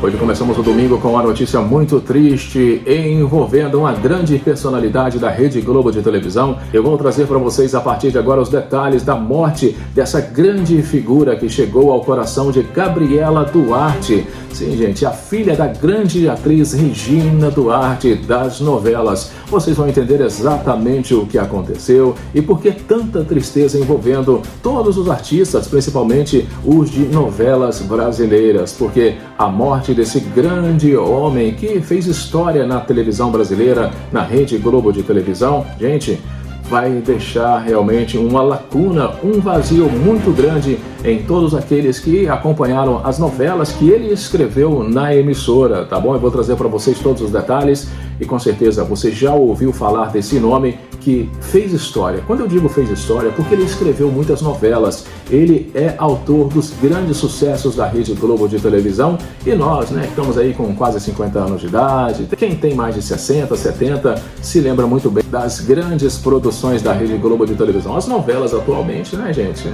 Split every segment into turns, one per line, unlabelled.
Hoje começamos o domingo com uma notícia muito triste envolvendo uma grande personalidade da Rede Globo de televisão. Eu vou trazer para vocês a partir de agora os detalhes da morte dessa grande figura que chegou ao coração de Gabriela Duarte. Sim, gente, a filha da grande atriz Regina Duarte das novelas. Vocês vão entender exatamente o que aconteceu e por que tanta tristeza envolvendo todos os artistas, principalmente os de novelas brasileiras, porque a morte desse grande homem que fez história na televisão brasileira, na Rede Globo de televisão, gente, vai deixar realmente uma lacuna, um vazio muito grande em todos aqueles que acompanharam as novelas que ele escreveu na emissora, tá bom? Eu vou trazer para vocês todos os detalhes e com certeza você já ouviu falar desse nome que fez história. Quando eu digo fez história, é porque ele escreveu muitas novelas. Ele é autor dos grandes sucessos da Rede Globo de televisão e nós, né, estamos aí com quase 50 anos de idade. Quem tem mais de 60, 70 se lembra muito bem das grandes produções da Rede Globo de televisão. As novelas atualmente, né, gente?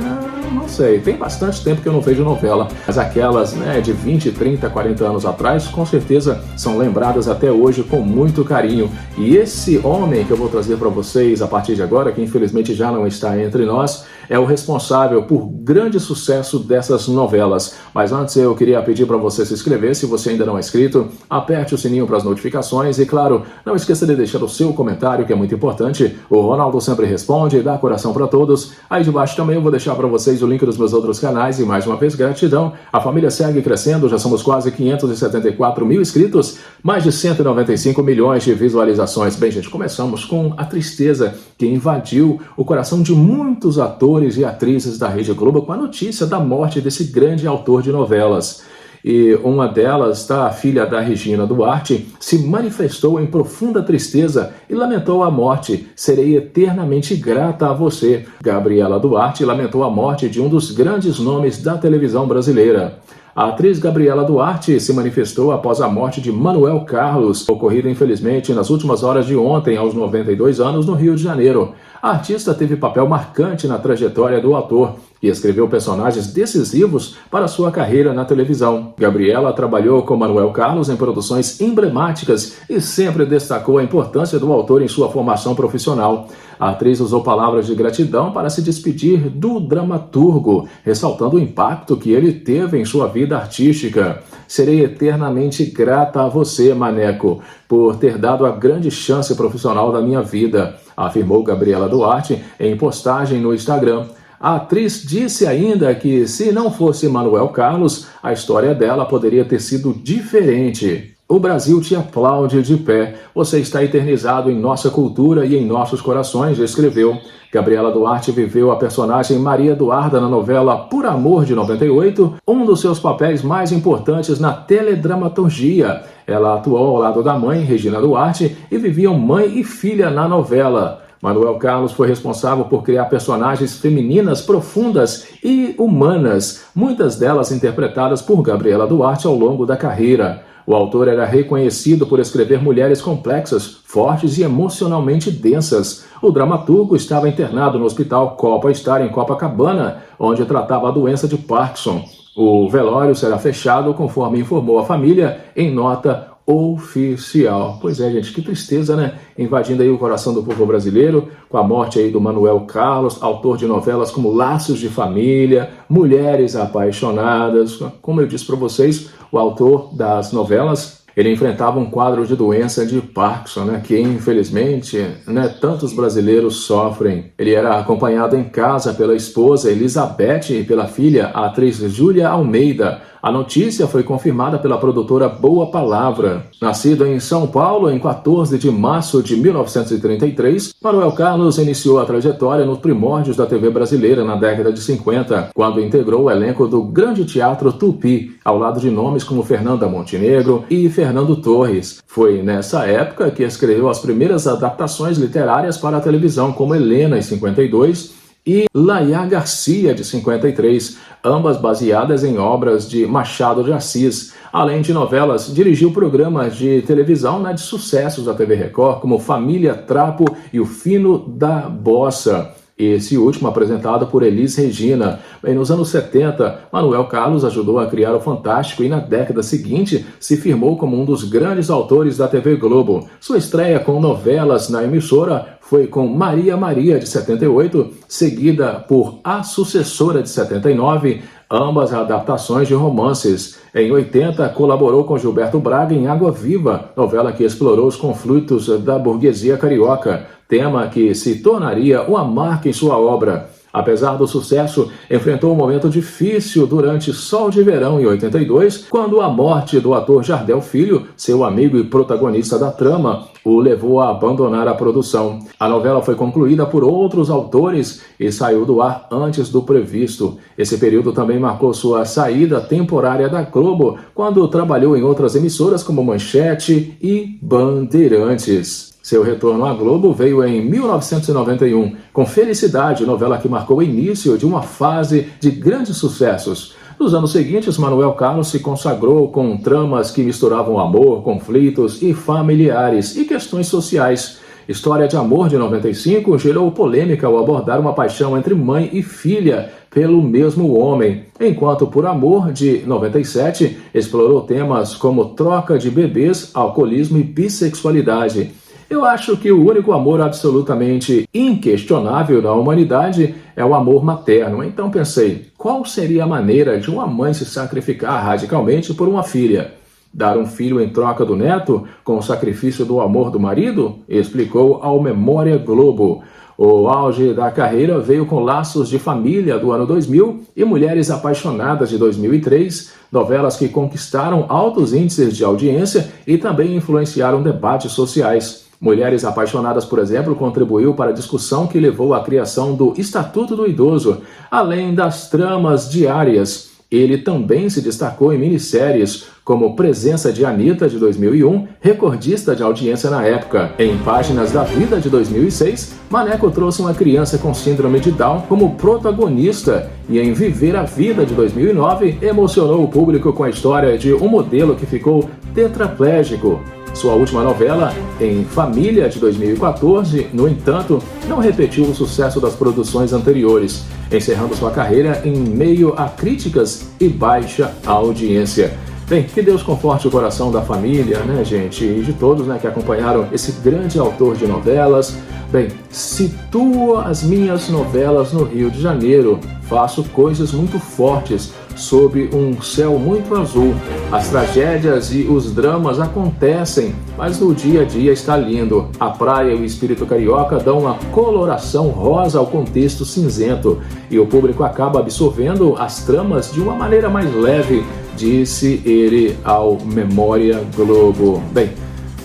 Não sei, tem bastante tempo que eu não vejo novela, mas aquelas, né, de 20, 30, 40 anos atrás, com certeza são lembradas até hoje com muito carinho. E esse homem que eu vou trazer para vocês a partir de agora, que infelizmente já não está entre nós, é o responsável por grande sucesso dessas novelas. Mas antes eu queria pedir para você se inscrever, se você ainda não é inscrito, aperte o sininho para as notificações e claro, não esqueça de deixar o seu comentário, que é muito importante. O Ronaldo sempre responde, dá coração para todos. Aí de baixo também eu vou deixar para vocês o link dos meus outros canais e mais uma vez gratidão. A família segue crescendo, já somos quase 574 mil inscritos, mais de 195 milhões de visualizações. Bem, gente, começamos com a tristeza que invadiu o coração de muitos atores e atrizes da Rede Globo com a notícia da morte desse grande autor de novelas. E uma delas, a filha da Regina Duarte, se manifestou em profunda tristeza e lamentou a morte. Serei eternamente grata a você. Gabriela Duarte lamentou a morte de um dos grandes nomes da televisão brasileira. A atriz Gabriela Duarte se manifestou após a morte de Manuel Carlos, ocorrida infelizmente nas últimas horas de ontem, aos 92 anos, no Rio de Janeiro. A artista teve papel marcante na trajetória do ator e escreveu personagens decisivos para sua carreira na televisão. Gabriela trabalhou com Manuel Carlos em produções emblemáticas e sempre destacou a importância do autor em sua formação profissional. A atriz usou palavras de gratidão para se despedir do dramaturgo, ressaltando o impacto que ele teve em sua vida artística. Serei eternamente grata a você, Maneco, por ter dado a grande chance profissional da minha vida, afirmou Gabriela Duarte em postagem no Instagram. A atriz disse ainda que, se não fosse Manuel Carlos, a história dela poderia ter sido diferente. O Brasil te aplaude de pé. Você está eternizado em nossa cultura e em nossos corações, escreveu. Gabriela Duarte viveu a personagem Maria Eduarda na novela Por Amor, de 98, um dos seus papéis mais importantes na teledramaturgia. Ela atuou ao lado da mãe, Regina Duarte, e viviam mãe e filha na novela. Manuel Carlos foi responsável por criar personagens femininas profundas e humanas, muitas delas interpretadas por Gabriela Duarte ao longo da carreira. O autor era reconhecido por escrever mulheres complexas, fortes e emocionalmente densas. O dramaturgo estava internado no hospital Copa Star em Copacabana, onde tratava a doença de Parkinson. O velório será fechado, conforme informou a família, em nota oficial. Pois é, gente, que tristeza, né? Invadindo aí o coração do povo brasileiro, com a morte aí do Manuel Carlos, autor de novelas como Laços de Família, Mulheres Apaixonadas. Como eu disse para vocês, o autor das novelas, ele enfrentava um quadro de doença de Parkinson, né, que infelizmente, né, tantos brasileiros sofrem. Ele era acompanhado em casa pela esposa Elizabeth e pela filha, a atriz Júlia Almeida. A notícia foi confirmada pela produtora Boa Palavra. Nascido em São Paulo em 14 de março de 1933, Manuel Carlos iniciou a trajetória nos primórdios da TV brasileira na década de 50, quando integrou o elenco do Grande Teatro Tupi, ao lado de nomes como Fernanda Montenegro e Fernando Torres. Foi nessa época que escreveu as primeiras adaptações literárias para a televisão, como Helena, em 52, e Laia Garcia, de 53, ambas baseadas em obras de Machado de Assis. Além de novelas, dirigiu programas de televisão de sucessos da TV Record, como Família Trapo e O Fino da Bossa. esse último apresentado por Elis Regina. Bem, nos anos 70, Manuel Carlos ajudou a criar o Fantástico e na década seguinte se firmou como um dos grandes autores da TV Globo. Sua estreia com novelas na emissora foi com Maria Maria, de 78, seguida por A Sucessora, de 79, ambas adaptações de romances. Em 80, colaborou com Gilberto Braga em Água Viva, novela que explorou os conflitos da burguesia carioca, tema que se tornaria uma marca em sua obra. Apesar do sucesso, enfrentou um momento difícil durante Sol de Verão, em 82, quando a morte do ator Jardel Filho, seu amigo e protagonista da trama, o levou a abandonar a produção. A novela foi concluída por outros autores e saiu do ar antes do previsto. Esse período também marcou sua saída temporária da Globo, quando trabalhou em outras emissoras como Manchete e Bandeirantes. Seu retorno à Globo veio em 1991, com Felicidade, novela que marcou o início de uma fase de grandes sucessos. Nos anos seguintes, Manuel Carlos se consagrou com tramas que misturavam amor, conflitos e familiares e questões sociais. História de Amor, de 95, gerou polêmica ao abordar uma paixão entre mãe e filha pelo mesmo homem, enquanto Por Amor, de 97, explorou temas como troca de bebês, alcoolismo e bissexualidade. Eu acho que o único amor absolutamente inquestionável da humanidade é o amor materno. Então pensei, qual seria a maneira de uma mãe se sacrificar radicalmente por uma filha? Dar um filho em troca do neto com o sacrifício do amor do marido? Explicou ao Memória Globo. O auge da carreira veio com Laços de Família, do ano 2000, e Mulheres Apaixonadas, de 2003, novelas que conquistaram altos índices de audiência e também influenciaram debates sociais. Mulheres Apaixonadas, por exemplo, contribuiu para a discussão que levou à criação do Estatuto do Idoso, além das tramas diárias. Ele também se destacou em minisséries, como Presença de Anitta, de 2001, recordista de audiência na época. Em Páginas da Vida, de 2006, Maneco trouxe uma criança com síndrome de Down como protagonista, e em Viver a Vida, de 2009, emocionou o público com a história de um modelo que ficou tetraplégico. Sua última novela, Em Família, de 2014, no entanto, não repetiu o sucesso das produções anteriores, encerrando sua carreira em meio a críticas e baixa audiência. Bem, que Deus conforte o coração da família, né, gente, e de todos, né, que acompanharam esse grande autor de novelas. Bem, situo as minhas novelas no Rio de Janeiro, faço coisas muito fortes, sob um céu muito azul. As tragédias e os dramas acontecem, mas no dia a dia está lindo. A praia e o espírito carioca dão uma coloração rosa ao contexto cinzento, e o público acaba absorvendo as tramas de uma maneira mais leve, disse ele ao Memória Globo. Bem,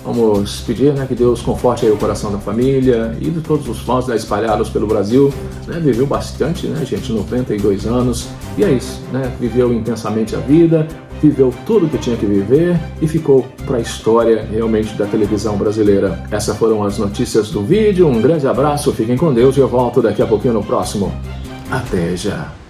vamos pedir, né, que Deus conforte aí o coração da família e de todos os fãs, né, espalhados pelo Brasil. Né, viveu bastante, né, gente, 92 anos, e é isso, né, viveu intensamente a vida, viveu tudo que tinha que viver e ficou para a história realmente da televisão brasileira. Essas foram as notícias do vídeo, um grande abraço, fiquem com Deus e eu volto daqui a pouquinho no próximo. Até já!